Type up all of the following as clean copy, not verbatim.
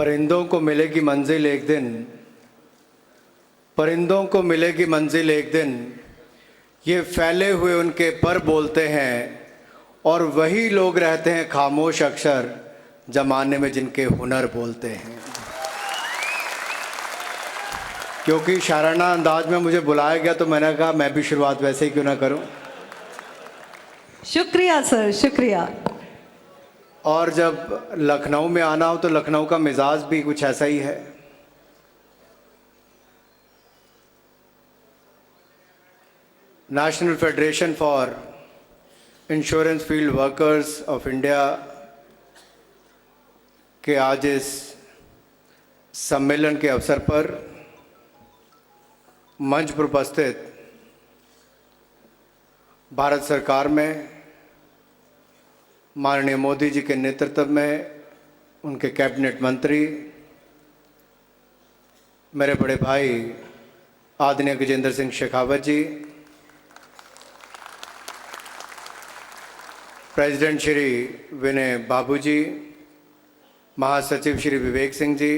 परिंदों को मिलेगी मंजिल एक दिन, परिंदों को मिलेगी मंजिल एक दिन, ये फैले हुए उनके पर बोलते हैं और वही लोग रहते हैं खामोश अक्सर जमाने में जिनके हुनर बोलते हैं। क्योंकि शाराना अंदाज में मुझे बुलाया गया तो मैंने कहा मैं भी शुरुआत वैसे ही क्यों ना करूं। शुक्रिया सर, शुक्रिया। और जब लखनऊ में आना हो तो लखनऊ का मिजाज भी कुछ ऐसा ही है। National federation for insurance field workers of India के आज इस सम्मेलन के अवसर पर मंच पर उपस्थित भारत सरकार में माननीय मोदी जी के नेतृत्व में उनके कैबिनेट मंत्री, मेरे बड़े भाई आदरणीय गजेंद्र सिंह शेखावत जी, प्रेसिडेंट श्री विनय बाबू जी, महासचिव श्री विवेक सिंह जी,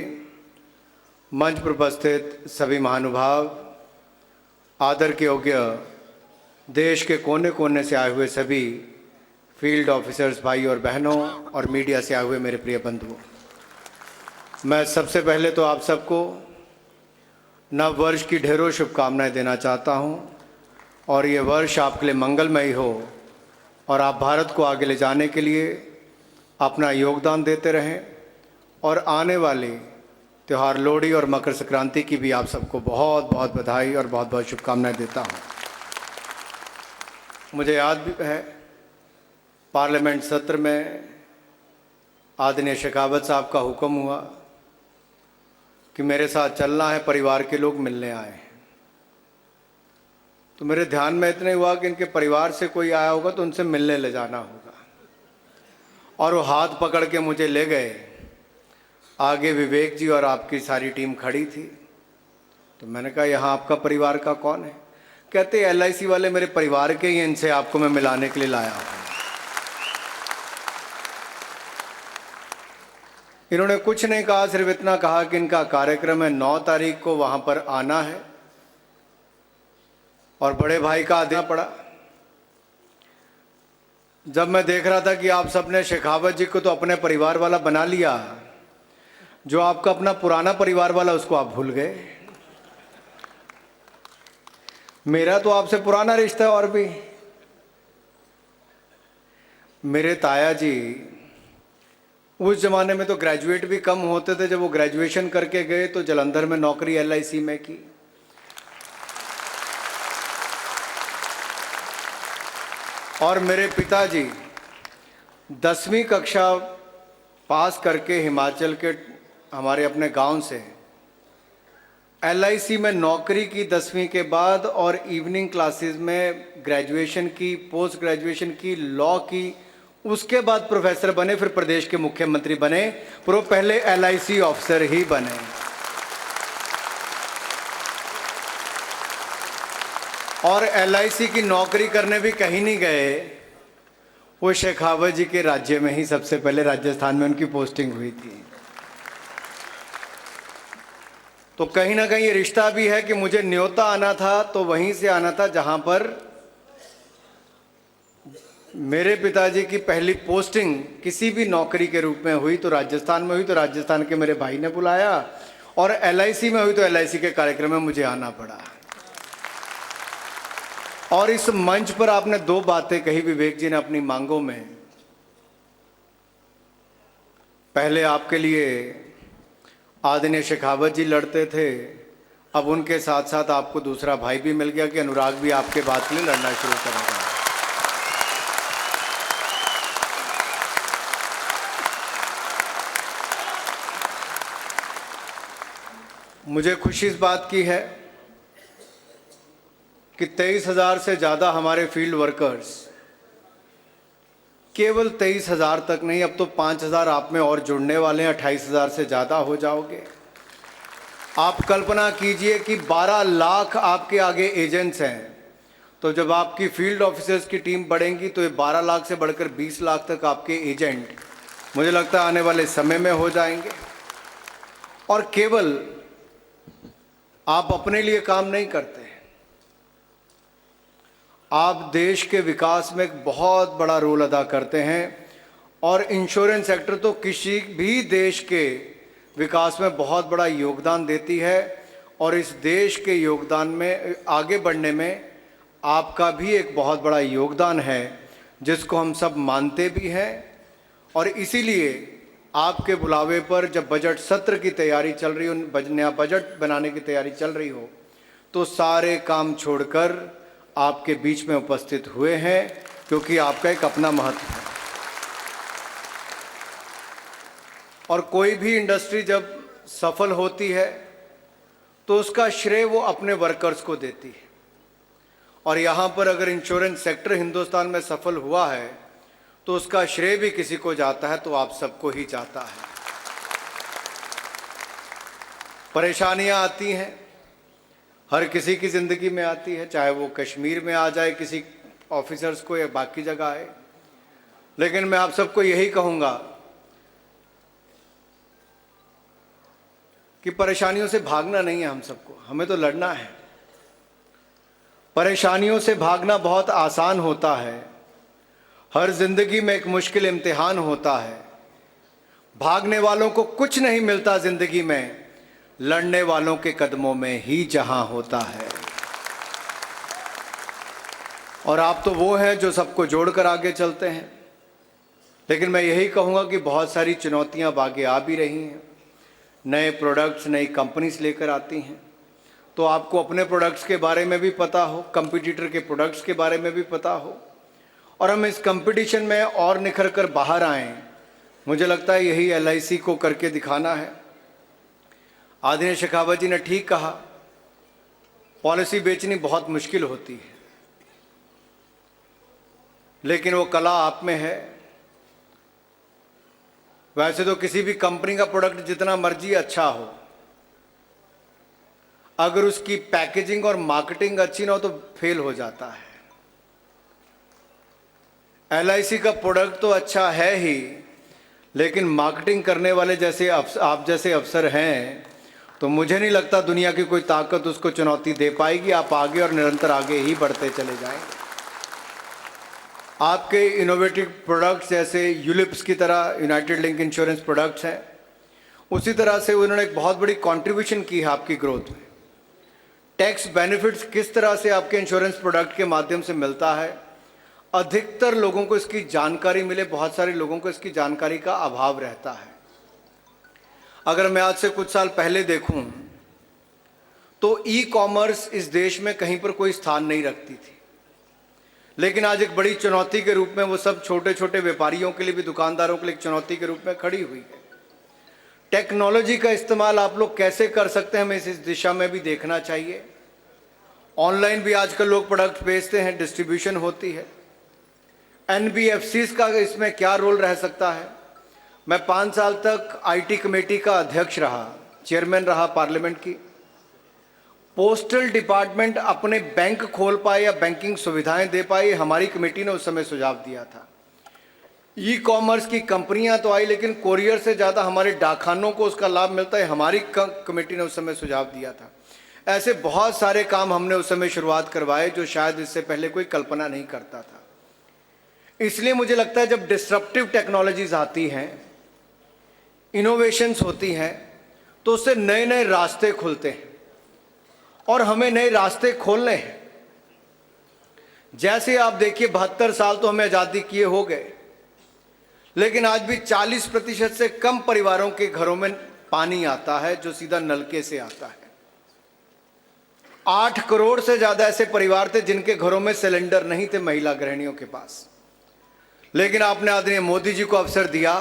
मंच पर उपस्थित सभी महानुभाव, आदर के योग्य देश के कोने कोने से आए हुए सभी फील्ड ऑफिसर्स भाई और बहनों और मीडिया से आए हुए मेरे प्रिय बंधुओं, मैं सबसे पहले तो आप सबको नव वर्ष की ढेरों शुभकामनाएं देना चाहता हूं और ये वर्ष आपके लिए मंगलमय हो और आप भारत को आगे ले जाने के लिए अपना योगदान देते रहें। और आने वाले त्यौहार लोहड़ी और मकर संक्रांति की भी आप सबको बहुत बहुत बधाई और बहुत बहुत शुभकामनाएं देता हूं। मुझे याद भी है पार्लियामेंट सत्र में आदरणीय शेखावत साहब का हुक्म हुआ कि मेरे साथ चलना है, परिवार के लोग मिलने आए हैं। तो मेरे ध्यान में इतने हुआ कि इनके परिवार से कोई आया होगा तो उनसे मिलने ले जाना होगा, और वो हाथ पकड़ के मुझे ले गए। आगे विवेक जी और आपकी सारी टीम खड़ी थी। तो मैंने कहा यहाँ आपका परिवार का कौन है? कहते LIC वाले मेरे परिवार के ही, इनसे आपको मैं मिलाने के लिए लाया हूँ। इन्होंने कुछ नहीं कहा, सिर्फ इतना कहा कि इनका कार्यक्रम है 9 तारीख को, वहां पर आना है। और बड़े भाई का देना पड़ा। जब मैं देख रहा था कि आप सबने शेखावत जी को तो अपने परिवार वाला बना लिया, जो आपका अपना पुराना परिवार वाला उसको आप भूल गए। मेरा तो आपसे पुराना रिश्ता है। और भी मेरे ताया जी उस जमाने में तो ग्रेजुएट भी कम होते थे। जब वो ग्रेजुएशन करके गए तो जालंधर में नौकरी LIC में की। और मेरे पिताजी 10वीं कक्षा पास करके हिमाचल के हमारे अपने गांव से LIC में नौकरी की 10वीं के बाद, और इवनिंग क्लासेस में ग्रेजुएशन की, पोस्ट ग्रेजुएशन की, लॉ की, उसके बाद प्रोफेसर बने, फिर प्रदेश के मुख्यमंत्री बने। पर वो पहले LIC ऑफिसर ही बने। और LIC की नौकरी करने भी कहीं नहीं गए, वो शेखावत जी के राज्य में ही सबसे पहले राजस्थान में उनकी पोस्टिंग हुई थी। तो कहीं ना कहीं ये रिश्ता भी है कि मुझे न्योता आना था तो वहीं से आना था जहां पर मेरे पिताजी की पहली पोस्टिंग किसी भी नौकरी के रूप में हुई तो राजस्थान में हुई। तो राजस्थान के मेरे भाई ने बुलाया, और LIC में हुई तो LIC के कार्यक्रम में मुझे आना पड़ा। और इस मंच पर आपने 2 बातें कही विवेक जी ने अपनी मांगों में। पहले आपके लिए आदरणीय शेखावत जी लड़ते थे, अब उनके साथ साथ आपको दूसरा भाई भी मिल गया कि अनुराग भी आपके बात के लिए लड़ना शुरू करेगा। मुझे खुशी इस बात की है कि 23,000 से ज़्यादा हमारे फील्ड वर्कर्स, केवल 23,000 तक नहीं, अब तो 5,000 आप में और जुड़ने वाले हैं, 28,000 से ज़्यादा हो जाओगे। आप कल्पना कीजिए कि 12 लाख आपके आगे एजेंट्स हैं। तो जब आपकी फील्ड ऑफिसर्स की टीम बढ़ेंगी तो ये 12 लाख से बढ़कर 20 लाख तक आपके एजेंट मुझे लगता है आने वाले समय में हो जाएंगे। और केवल आप अपने लिए काम नहीं करते, आप देश के विकास में एक बहुत बड़ा रोल अदा करते हैं। और इंश्योरेंस सेक्टर तो किसी भी देश के विकास में बहुत बड़ा योगदान देती है, और इस देश के योगदान में आगे बढ़ने में आपका भी एक बहुत बड़ा योगदान है, जिसको हम सब मानते भी हैं। और इसीलिए आपके बुलावे पर जब बजट सत्र की तैयारी चल रही हो, नया बजट बनाने की तैयारी चल रही हो, तो सारे काम छोड़कर आपके बीच में उपस्थित हुए हैं, क्योंकि आपका एक अपना महत्व है। और कोई भी इंडस्ट्री जब सफल होती है तो उसका श्रेय वो अपने वर्कर्स को देती है। और यहाँ पर अगर इंश्योरेंस सेक्टर हिंदुस्तान में सफल हुआ है तो उसका श्रेय भी किसी को जाता है, तो आप सबको ही जाता है। परेशानियाँ आती हैं, हर किसी की ज़िंदगी में आती है, चाहे वो कश्मीर में आ जाए किसी ऑफिसर्स को या बाकी जगह आए। लेकिन मैं आप सबको यही कहूँगा कि परेशानियों से भागना नहीं है हम सबको, हमें तो लड़ना है। परेशानियों से भागना बहुत आसान होता है, हर जिंदगी में एक मुश्किल इम्तिहान होता है। भागने वालों को कुछ नहीं मिलता जिंदगी में, लड़ने वालों के कदमों में ही जहां होता है। और आप तो वो हैं जो सबको जोड़कर आगे चलते हैं। लेकिन मैं यही कहूँगा कि बहुत सारी चुनौतियाँ आगे आ भी रही हैं, नए प्रोडक्ट्स नई कंपनीज लेकर आती हैं। तो आपको अपने प्रोडक्ट्स के बारे में भी पता हो, कंपटीटर के प्रोडक्ट्स के बारे में भी पता हो, और हम इस कंपटीशन में और निखर कर बाहर आएँ। मुझे लगता है यही LIC को करके दिखाना है। आदरणीय शेखावत जी ने ठीक कहा, पॉलिसी बेचनी बहुत मुश्किल होती है, लेकिन वो कला आप में है। वैसे तो किसी भी कंपनी का प्रोडक्ट जितना मर्जी अच्छा हो, अगर उसकी पैकेजिंग और मार्केटिंग अच्छी ना हो तो फेल हो जाता है। LIC का प्रोडक्ट तो अच्छा है ही, लेकिन मार्केटिंग करने वाले जैसे आप जैसे अफसर हैं, तो मुझे नहीं लगता दुनिया की कोई ताकत उसको चुनौती दे पाएगी। आप आगे और निरंतर आगे ही बढ़ते चले जाएंगे। आपके इनोवेटिव प्रोडक्ट्स जैसे यूलिप्स की तरह यूनाइटेड लिंक इंश्योरेंस प्रोडक्ट्स हैं, उसी तरह से उन्होंने एक बहुत बड़ी कंट्रीब्यूशन की है आपकी ग्रोथ में। टैक्स बेनिफिट्स किस तरह से आपके इंश्योरेंस प्रोडक्ट के माध्यम से मिलता है, अधिकतर लोगों को इसकी जानकारी मिले, बहुत सारे लोगों को इसकी जानकारी का अभाव रहता है। अगर मैं आज से कुछ साल पहले देखूं तो ई-कॉमर्स इस देश में कहीं पर कोई स्थान नहीं रखती थी, लेकिन आज एक बड़ी चुनौती के रूप में वो सब छोटे छोटे व्यापारियों के लिए भी, दुकानदारों के लिए एक चुनौती के रूप में खड़ी हुई है। टेक्नोलॉजी का इस्तेमाल आप लोग कैसे कर सकते हैं, हमें इस दिशा में भी देखना चाहिए। ऑनलाइन भी आजकल लोग प्रोडक्ट बेचते हैं, डिस्ट्रीब्यूशन होती है। NBFCs का इसमें क्या रोल रह सकता है। मैं 5 साल तक IT कमेटी का अध्यक्ष रहा, चेयरमैन रहा पार्लियामेंट की। पोस्टल डिपार्टमेंट अपने बैंक खोल पाए या बैंकिंग सुविधाएं दे पाए, हमारी कमेटी ने उस समय सुझाव दिया था। ई-कॉमर्स की कंपनियां तो आई, लेकिन कोरियर से ज़्यादा हमारे डाकखानों को उसका लाभ मिलता है, हमारी कमेटी ने उस समय सुझाव दिया था। ऐसे बहुत सारे काम हमने उस समय शुरुआत करवाए जो शायद इससे पहले कोई कल्पना नहीं करता था। इसलिए मुझे लगता है जब डिस्रप्टिव टेक्नोलॉजीज आती हैं, इनोवेशंस होती हैं, तो उससे नए नए रास्ते खुलते हैं, और हमें नए रास्ते खोलने हैं। जैसे आप देखिए 72 साल तो हमें आज़ादी किए हो गए, लेकिन आज भी 40% से कम परिवारों के घरों में पानी आता है जो सीधा नलके से आता है। 8 करोड़ से ज़्यादा ऐसे परिवार थे जिनके घरों में सिलेंडर नहीं थे महिला गृहिणियों के पास, लेकिन आपने आदरणीय मोदी जी को अवसर दिया।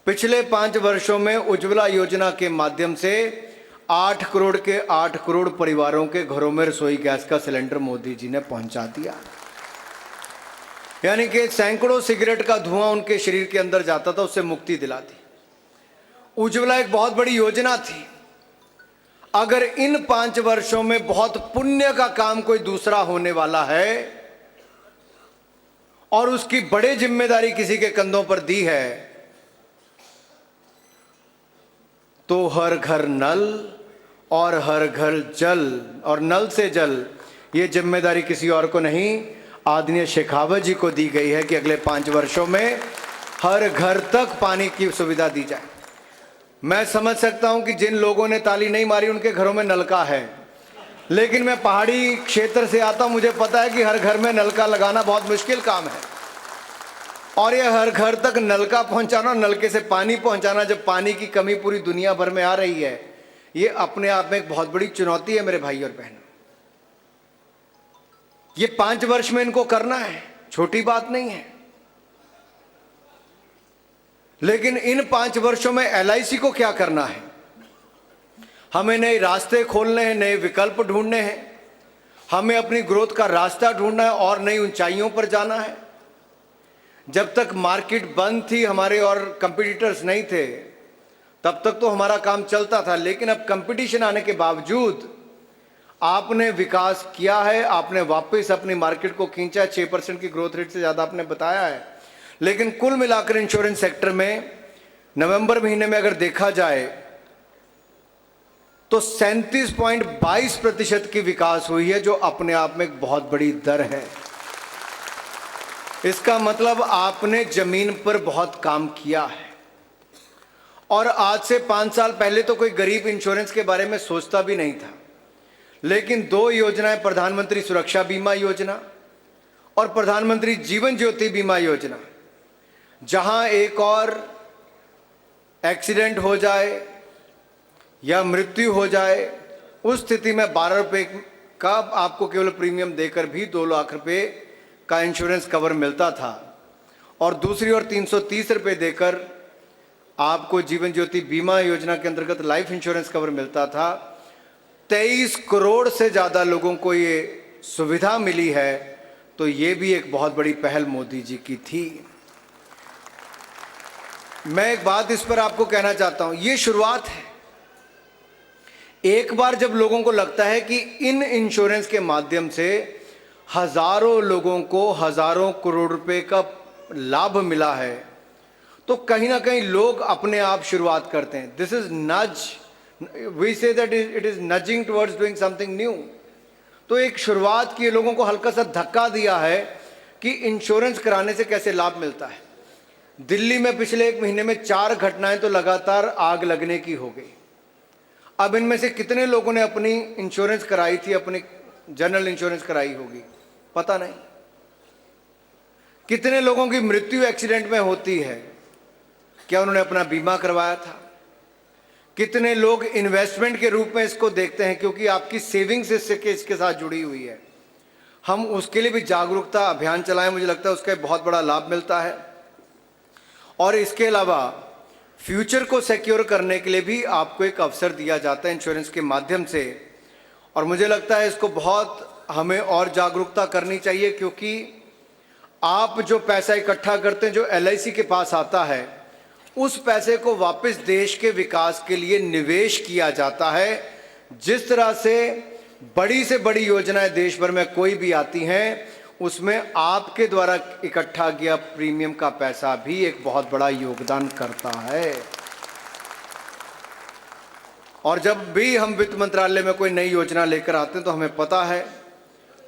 पिछले 5 वर्षों में उज्ज्वला योजना के माध्यम से 8 करोड़ के 8 करोड़ परिवारों के घरों में रसोई गैस का सिलेंडर मोदी जी ने पहुंचा दिया। यानी कि सैकड़ों सिगरेट का धुआं उनके शरीर के अंदर जाता था, उससे मुक्ति दिला दी। उज्ज्वला एक बहुत बड़ी योजना थी। अगर इन 5 वर्षों में बहुत पुण्य का काम कोई दूसरा होने वाला है और उसकी बड़ी जिम्मेदारी किसी के कंधों पर दी है, तो हर घर नल और हर घर जल, और नल से जल, ये जिम्मेदारी किसी और को नहीं, आदरणीय शेखावत जी को दी गई है कि अगले 5 वर्षों में हर घर तक पानी की सुविधा दी जाए। मैं समझ सकता हूं कि जिन लोगों ने ताली नहीं मारी उनके घरों में नलका है, लेकिन मैं पहाड़ी क्षेत्र से आता हूं, मुझे पता है कि हर घर में नलका लगाना बहुत मुश्किल काम है। और ये हर घर तक नलका पहुंचाना, नलके से पानी पहुंचाना, जब पानी की कमी पूरी दुनिया भर में आ रही है, ये अपने आप में एक बहुत बड़ी चुनौती है मेरे भाई और बहन। ये 5 वर्ष में इनको करना है, छोटी बात नहीं है। लेकिन इन 5 वर्षों में LIC को क्या करना है? हमें नए रास्ते खोलने हैं, नए विकल्प ढूंढने हैं, हमें अपनी ग्रोथ का रास्ता ढूंढना है और नई ऊंचाइयों पर जाना है। जब तक मार्केट बंद थी, हमारे और कंपटीटर्स नहीं थे, तब तक तो हमारा काम चलता था। लेकिन अब कंपटीशन आने के बावजूद आपने विकास किया है, आपने वापस अपनी मार्केट को खींचा। 6% की ग्रोथ रेट से ज़्यादा आपने बताया है। लेकिन कुल मिलाकर इंश्योरेंस सेक्टर में नवंबर महीने में अगर देखा जाए तो 37.22% की विकास हुई है, जो अपने आप में एक बहुत बड़ी दर है। इसका मतलब आपने जमीन पर बहुत काम किया है। और आज से 5 साल पहले तो कोई गरीब इंश्योरेंस के बारे में सोचता भी नहीं था। लेकिन 2 योजनाएं, प्रधानमंत्री सुरक्षा बीमा योजना और प्रधानमंत्री जीवन ज्योति बीमा योजना, जहां एक और एक्सीडेंट हो जाए या मृत्यु हो जाए, उस स्थिति में 12 रुपये का आपको केवल प्रीमियम देकर भी 2 लाख रुपए का इंश्योरेंस कवर मिलता था। और दूसरी ओर 330 रुपये देकर आपको जीवन ज्योति बीमा योजना के अंतर्गत लाइफ इंश्योरेंस कवर मिलता था। 23 करोड़ से ज़्यादा लोगों को ये सुविधा मिली है, तो ये भी एक बहुत बड़ी पहल मोदी जी की थी। मैं एक बात इस पर आपको कहना चाहता हूं, ये शुरुआत है। एक बार जब लोगों को लगता है कि इन इंश्योरेंस के माध्यम से हजारों लोगों को हजारों करोड़ रुपए का लाभ मिला है, तो कहीं ना कहीं लोग अपने आप शुरुआत करते हैं। This is nudge, we say that it is nudging towards doing something new. तो एक शुरुआत की, लोगों को हल्का सा धक्का दिया है कि इंश्योरेंस कराने से कैसे लाभ मिलता है। दिल्ली में पिछले 1 महीने में 4 घटनाएं तो लगातार आग लगने की हो गई। अब इनमें से कितने लोगों ने अपनी इंश्योरेंस कराई थी, अपनी जनरल इंश्योरेंस कराई होगी, पता नहीं। कितने लोगों की मृत्यु एक्सीडेंट में होती है, क्या उन्होंने अपना बीमा करवाया था? कितने लोग इन्वेस्टमेंट के रूप में इसको देखते हैं, क्योंकि आपकी सेविंग्स इसके साथ जुड़ी हुई है। हम उसके लिए भी जागरूकता अभियान चलाएं, मुझे लगता है उसका बहुत बड़ा लाभ मिलता है। और इसके अलावा फ्यूचर को सिक्योर करने के लिए भी आपको एक अवसर दिया जाता है इंश्योरेंस के माध्यम से। और मुझे लगता है इसको बहुत हमें और जागरूकता करनी चाहिए, क्योंकि आप जो पैसा इकट्ठा करते हैं, जो LIC के पास आता है, उस पैसे को वापस देश के विकास के लिए निवेश किया जाता है। जिस तरह से बड़ी योजनाएं देश भर में कोई भी आती हैं, उसमें आपके द्वारा इकट्ठा किया प्रीमियम का पैसा भी एक बहुत बड़ा योगदान करता है। और जब भी हम वित्त मंत्रालय में कोई नई योजना लेकर आते हैं, तो हमें पता है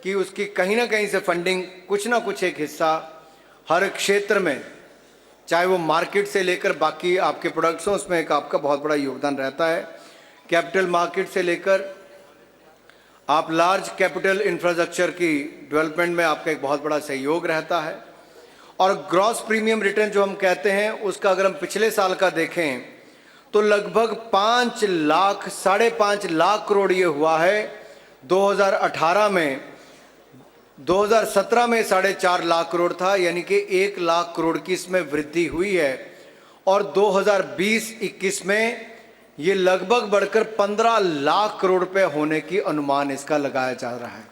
कि उसकी कहीं ना कहीं से फंडिंग, कुछ ना कुछ एक हिस्सा हर क्षेत्र में, चाहे वो मार्केट से लेकर बाकी आपके प्रोडक्ट्स हों, उसमें एक आपका बहुत बड़ा योगदान रहता है। कैपिटल मार्केट से लेकर आप लार्ज कैपिटल इंफ्रास्ट्रक्चर की डेवलपमेंट में आपका एक बहुत बड़ा सहयोग रहता है। और ग्रॉस प्रीमियम रिटर्न जो हम कहते हैं, उसका अगर हम पिछले साल का देखें तो लगभग 5 लाख, 5.5 लाख करोड़ ये हुआ है 2018 में। 2017 में 4.5 लाख करोड़ था, यानी कि 1 लाख करोड़ की इसमें वृद्धि हुई है। और 2020-21 में ये लगभग बढ़कर 15 लाख करोड़ रुपए होने की अनुमान इसका लगाया जा रहा है,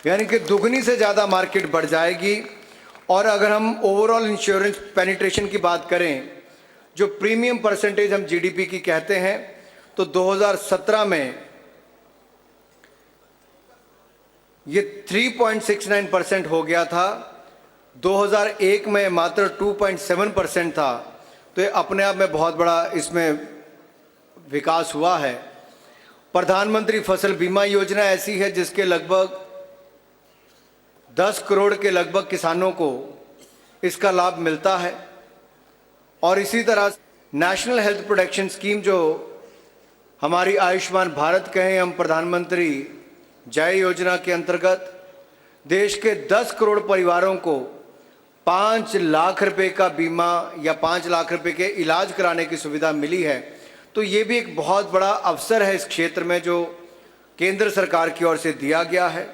यानी कि दुगनी से ज़्यादा मार्केट बढ़ जाएगी। और अगर हम ओवरऑल इंश्योरेंस पेनिट्रेशन की बात करें, जो प्रीमियम परसेंटेज हम GDP की कहते हैं, तो 2017 में ये 3.69% हो गया था। 2001 में मात्र 2.7% था। तो ये अपने आप में बहुत बड़ा इसमें विकास हुआ है। प्रधानमंत्री फसल बीमा योजना ऐसी है जिसके लगभग 10 करोड़ के लगभग किसानों को इसका लाभ मिलता है। और इसी तरह नेशनल हेल्थ प्रोटेक्शन स्कीम जो हमारी आयुष्मान भारत कहें हम प्रधानमंत्री जय योजना के अंतर्गत देश के 10 करोड़ परिवारों को 5 लाख रुपए का बीमा या 5 लाख रुपए के इलाज कराने की सुविधा मिली है। तो ये भी एक बहुत बड़ा अवसर है इस क्षेत्र में जो केंद्र सरकार की ओर से दिया गया है।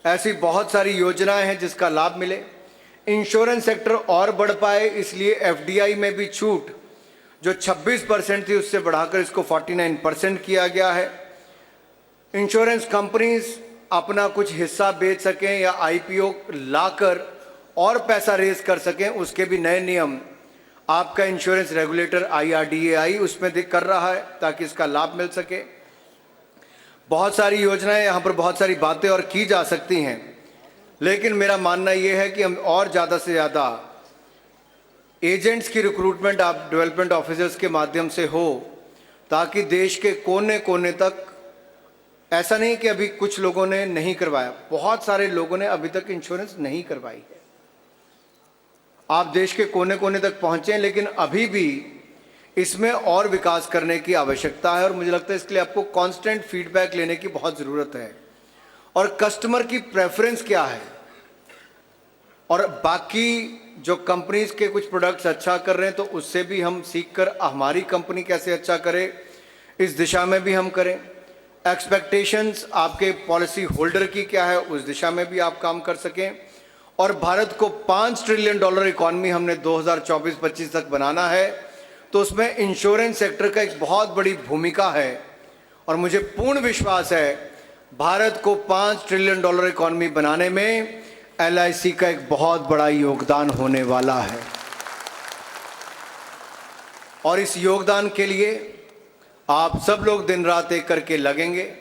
ऐसी बहुत सारी योजनाएं हैं जिसका लाभ मिले। इंश्योरेंस सेक्टर और बढ़ पाए इसलिए एफडीआई में भी छूट जो 26% थी उससे बढ़ाकर इसको 49% किया गया है। इंश्योरेंस कंपनीज अपना कुछ हिस्सा बेच सकें या आईपीओ लाकर और पैसा रेज कर सकें, उसके भी नए नियम आपका इंश्योरेंस रेगुलेटर IRDAI उसमें कर रहा है ताकि इसका लाभ मिल सके। बहुत सारी योजनाएं यहाँ पर, बहुत सारी बातें और की जा सकती हैं, लेकिन मेरा मानना ये है कि हम और ज़्यादा से ज़्यादा एजेंट्स की रिक्रूटमेंट आप डेवलपमेंट ऑफिसर्स के माध्यम से हो ताकि देश के कोने कोने तक, ऐसा नहीं कि अभी कुछ लोगों ने नहीं करवाया, बहुत सारे लोगों ने अभी तक इंश्योरेंस नहीं करवाई है। आप देश के कोने कोने तक पहुंचे, लेकिन अभी भी इसमें और विकास करने की आवश्यकता है और मुझे लगता है इसके लिए आपको कांस्टेंट फीडबैक लेने की बहुत ज़रूरत है। और कस्टमर की प्रेफरेंस क्या है और बाकी जो कंपनीज के कुछ प्रोडक्ट्स अच्छा कर रहे हैं तो उससे भी हम सीख कर हमारी कंपनी कैसे अच्छा करे इस दिशा में भी हम करें। एक्सपेक्टेशंस आपके पॉलिसी होल्डर की क्या है उस दिशा में भी आप काम कर सकें। और भारत को $5 ट्रिलियन इकॉनमी हमने 2024-25 तक बनाना है, तो उसमें इंश्योरेंस सेक्टर का एक बहुत बड़ी भूमिका है और मुझे पूर्ण विश्वास है भारत को $5 ट्रिलियन इकॉनमी बनाने में LIC का एक बहुत बड़ा योगदान होने वाला है। और इस योगदान के लिए आप सब लोग दिन रात एक करके लगेंगे।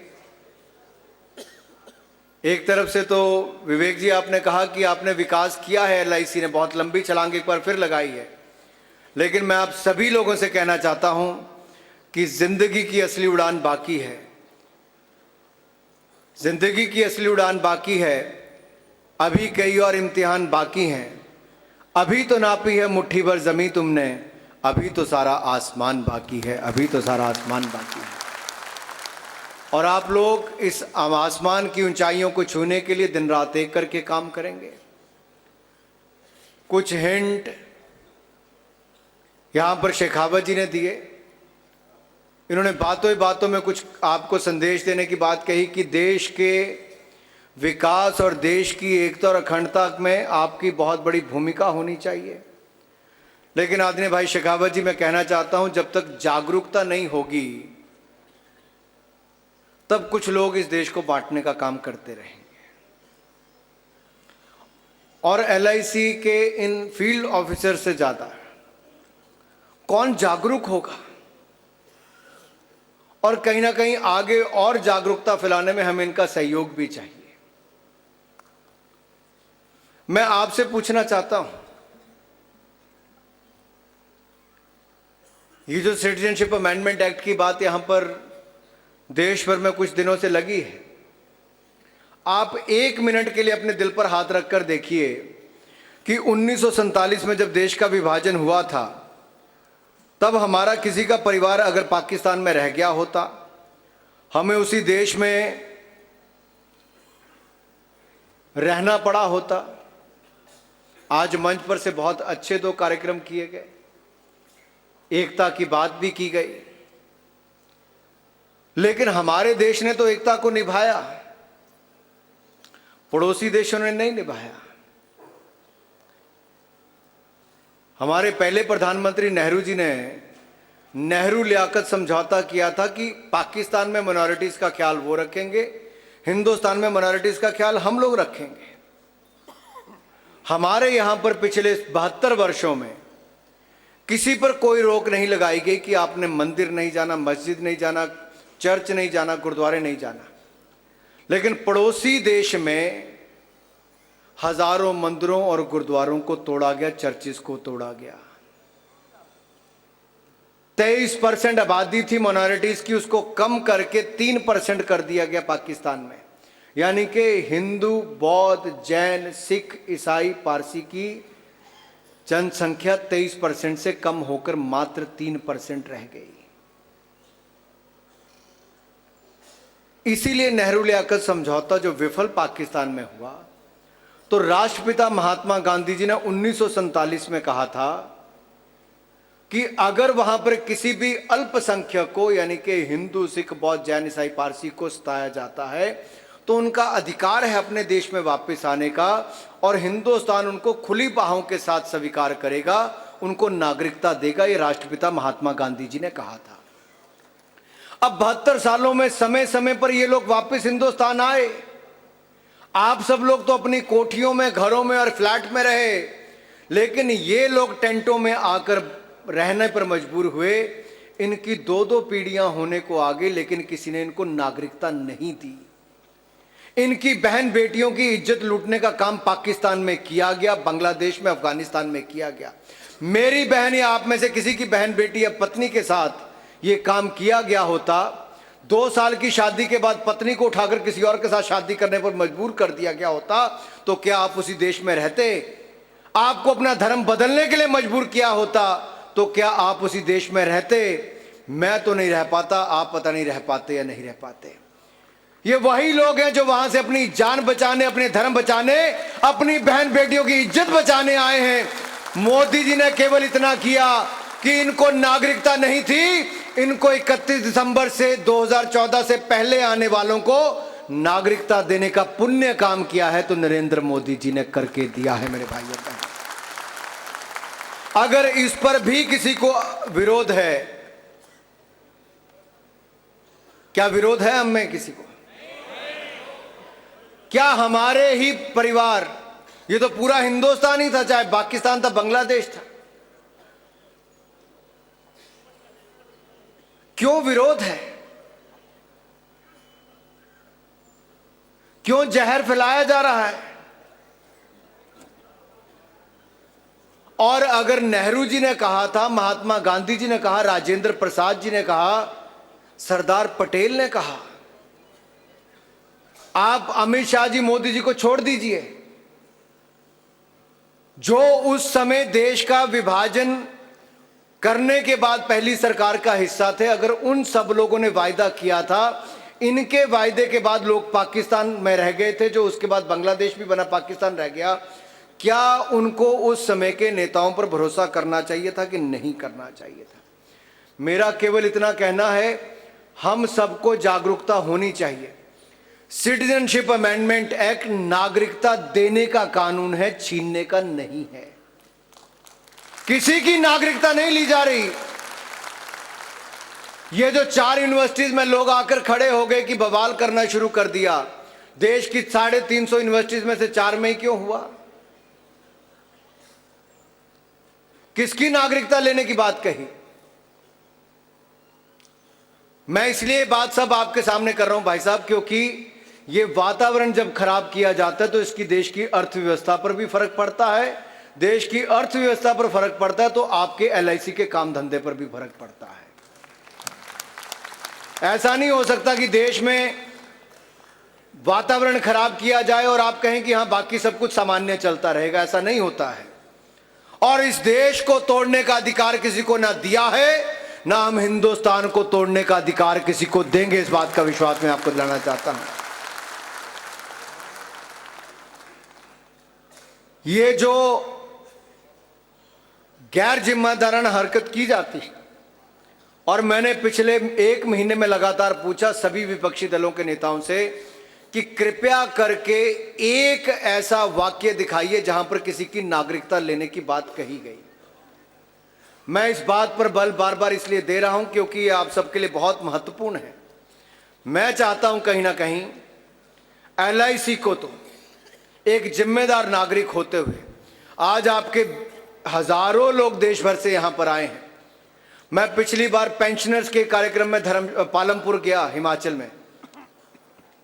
एक तरफ से तो विवेक जी आपने कहा कि आपने विकास किया है, LIC ने बहुत लंबी छलांग एक बार फिर लगाई है, लेकिन मैं आप सभी लोगों से कहना चाहता हूं कि जिंदगी की असली उड़ान बाकी है। जिंदगी की असली उड़ान बाकी है, अभी कई और इम्तिहान बाकी हैं। अभी तो नापी है मुट्ठी भर जमीन तुमने, अभी तो सारा आसमान बाकी है, अभी तो सारा आसमान बाकी है। और आप लोग इस आसमान की ऊंचाइयों को छूने के लिए दिन रात एक करके काम करेंगे। कुछ हिंट यहां पर शेखावत जी ने दिए। इन्होंने बातों ही बातों में कुछ आपको संदेश देने की बात कही कि देश के विकास और देश की एकता और अखंडता में आपकी बहुत बड़ी भूमिका होनी चाहिए। लेकिन आदरणीय भाई शेखावत जी, मैं कहना चाहता हूं जब तक जागरूकता नहीं होगी तब कुछ लोग इस देश को बांटने का काम करते रहेंगे। और LIC के इन फील्ड ऑफिसर से ज्यादा कौन जागरूक होगा और कहीं ना कहीं आगे और जागरूकता फैलाने में हमें इनका सहयोग भी चाहिए। मैं आपसे पूछना चाहता हूं, ये जो सिटीजनशिप अमेंडमेंट एक्ट की बात यहां पर देश भर में कुछ दिनों से लगी है, आप 1 मिनट के लिए अपने दिल पर हाथ रखकर देखिए कि 1947 में जब देश का विभाजन हुआ था तब हमारा किसी का परिवार अगर पाकिस्तान में रह गया होता, हमें उसी देश में रहना पड़ा होता। आज मंच पर से बहुत अच्छे 2 कार्यक्रम किए गए, एकता की बात भी की गई, लेकिन हमारे देश ने तो एकता को निभाया, पड़ोसी देशों ने नहीं निभाया। हमारे पहले प्रधानमंत्री नेहरू जी ने नेहरू लियाकत समझौता किया था कि पाकिस्तान में माइनॉरिटीज का ख्याल वो रखेंगे, हिंदुस्तान में माइनॉरिटीज का ख्याल हम लोग रखेंगे। हमारे यहां पर पिछले 72 वर्षों में किसी पर कोई रोक नहीं लगाई गई कि आपने मंदिर नहीं जाना, मस्जिद नहीं जाना, चर्च नहीं जाना, गुरुद्वारे नहीं जाना। लेकिन पड़ोसी देश में हजारों मंदिरों और गुरुद्वारों को तोड़ा गया, चर्चिस को तोड़ा गया। 23% आबादी थी माइनॉरिटीज की, उसको कम करके 3% कर दिया गया पाकिस्तान में। यानी कि हिंदू, बौद्ध, जैन, सिख, ईसाई, पारसी की जनसंख्या 23% से कम होकर मात्र 3% रह गई। इसीलिए नेहरू लियाकत समझौता जो विफल पाकिस्तान में हुआ, तो राष्ट्रपिता महात्मा गांधी जी ने 1947 में कहा था कि अगर वहां पर किसी भी अल्पसंख्यक को, यानी कि हिंदू, सिख, बौद्ध, जैन, ईसाई, पारसी को सताया जाता है तो उनका अधिकार है अपने देश में वापस आने का, और हिंदुस्तान उनको खुली बाहों के साथ स्वीकार करेगा, उनको नागरिकता देगा। ये राष्ट्रपिता महात्मा गांधी जी ने कहा था। अब 72 सालों में समय समय पर ये लोग वापस हिंदुस्तान आए। आप सब लोग तो अपनी कोठियों में, घरों में और फ्लैट में रहे, लेकिन ये लोग टेंटों में आकर रहने पर मजबूर हुए। इनकी 2-2 पीढ़ियां होने को आ गई, लेकिन किसी ने इनको नागरिकता नहीं दी। इनकी बहन बेटियों की इज्जत लूटने का काम पाकिस्तान में किया गया, बांग्लादेश में, अफगानिस्तान में किया गया। मेरी बहन या आप में से किसी की बहन बेटी या पत्नी के साथ ये काम किया गया होता, 2 साल की शादी के बाद पत्नी को उठाकर किसी और के साथ शादी करने पर मजबूर कर दिया गया होता, तो क्या आप उसी देश में रहते? आपको अपना धर्म बदलने के लिए मजबूर किया होता, तो क्या आप उसी देश में रहते? मैं तो नहीं रह पाता, आप पता नहीं रह पाते या नहीं रह पाते। ये वही लोग हैं जो वहां से अपनी जान बचाने, अपने धर्म बचाने, अपनी बहन बेटियों की इज्जत बचाने आए हैं। मोदी जी ने केवल इतना किया कि इनको नागरिकता नहीं थी, इनको 31 दिसंबर से 2014 से पहले आने वालों को नागरिकता देने का पुण्य काम किया है, तो नरेंद्र मोदी जी ने करके दिया है मेरे भाइयों का। अगर इस पर भी किसी को विरोध है, क्या विरोध है हम में किसी को? क्या हमारे ही परिवार, ये तो पूरा हिंदुस्तान ही था, चाहे पाकिस्तान था, बांग्लादेश था, क्यों विरोध है? क्यों जहर फैलाया जा रहा है? और अगर नेहरू जी ने कहा था, महात्मा गांधी जी ने कहा, राजेंद्र प्रसाद जी ने कहा, सरदार पटेल ने कहा, आप अमित शाह जी, मोदी जी को छोड़ दीजिए, जो उस समय देश का विभाजन करने के बाद पहली सरकार का हिस्सा थे, अगर उन सब लोगों ने वायदा किया था, इनके वायदे के बाद लोग पाकिस्तान में रह गए थे, जो उसके बाद बांग्लादेश भी बना, पाकिस्तान रह गया, क्या उनको उस समय के नेताओं पर भरोसा करना चाहिए था कि नहीं करना चाहिए था? मेरा केवल इतना कहना है, हम सबको जागरूकता होनी चाहिए। सिटीजनशिप अमेंडमेंट एक्ट नागरिकता देने का कानून है, छीनने का नहीं है। किसी की नागरिकता नहीं ली जा रही। ये जो 4 यूनिवर्सिटीज में लोग आकर खड़े हो गए कि बवाल करना शुरू कर दिया, देश की 350 यूनिवर्सिटीज में से 4 में ही क्यों हुआ? किसकी नागरिकता लेने की बात कही? मैं इसलिए बात सब आपके सामने कर रहा हूं भाई साहब, क्योंकि ये वातावरण जब खराब किया जाता है तो इसकी देश की अर्थव्यवस्था पर भी फर्क पड़ता है। देश की अर्थव्यवस्था पर फर्क पड़ता है तो आपके LIC के काम धंधे पर भी फर्क पड़ता है। ऐसा नहीं हो सकता कि देश में वातावरण खराब किया जाए और आप कहें कि हाँ बाकी सब कुछ सामान्य चलता रहेगा। ऐसा नहीं होता है। और इस देश को तोड़ने का अधिकार किसी को ना दिया है, ना हम हिंदुस्तान को तोड़ने का अधिकार किसी को देंगे। इस बात का विश्वास मैं आपको दिलाना चाहता हूं। ये जो गैर जिम्मेदाराना हरकत की जाती है, और मैंने पिछले 1 महीने में लगातार पूछा सभी विपक्षी दलों के नेताओं से कि कृपया करके एक ऐसा वाक्य दिखाइए जहां पर किसी की नागरिकता लेने की बात कही गई। मैं इस बात पर बल बार बार इसलिए दे रहा हूं क्योंकि ये आप सबके लिए बहुत महत्वपूर्ण है। मैं चाहता हूं कहीं ना कहीं LIC को तो एक जिम्मेदार नागरिक होते हुए, आज आपके हजारों लोग देश भर से यहां पर आए हैं। मैं पिछली बार पेंशनर्स के कार्यक्रम में पालमपुर गया, हिमाचल में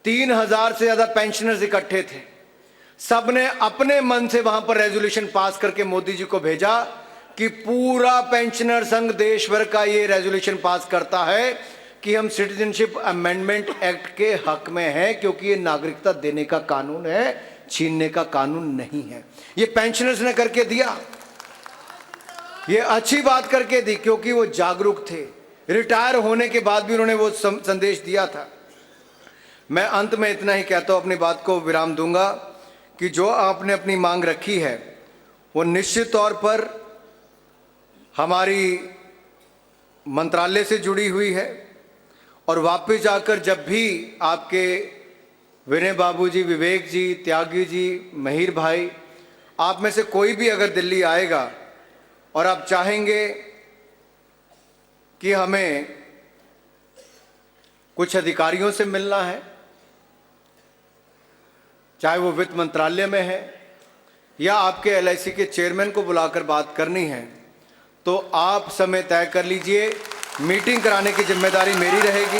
3000 से ज्यादा पेंशनर्स इकट्ठे थे। सबने अपने मन से वहां पर रेजोल्यूशन पास करके मोदी जी को भेजा कि पूरा पेंशनर संघ देश भर का ये रेजोल्यूशन पास करता है कि हम सिटीजनशिप अमेंडमेंट एक्ट के हक में हैं, क्योंकि ये नागरिकता देने का कानून है, छीनने का कानून नहीं है। ये पेंशनर्स ने करके दिया, ये अच्छी बात करके दी, क्योंकि वो जागरूक थे। रिटायर होने के बाद भी उन्होंने वो संदेश दिया था। मैं अंत में इतना ही कहता हूं, अपनी बात को विराम दूंगा कि जो आपने अपनी मांग रखी है वो निश्चित तौर पर हमारी मंत्रालय से जुड़ी हुई है, और वापस जाकर जब भी आपके विनय बाबूजी, विवेक जी, त्यागी जी, महिर भाई, आप में से कोई भी अगर दिल्ली आएगा और आप चाहेंगे कि हमें कुछ अधिकारियों से मिलना है, चाहे वो वित्त मंत्रालय में है या आपके एलआईसी के चेयरमैन को बुलाकर बात करनी है, तो आप समय तय कर लीजिए। मीटिंग कराने की जिम्मेदारी मेरी रहेगी।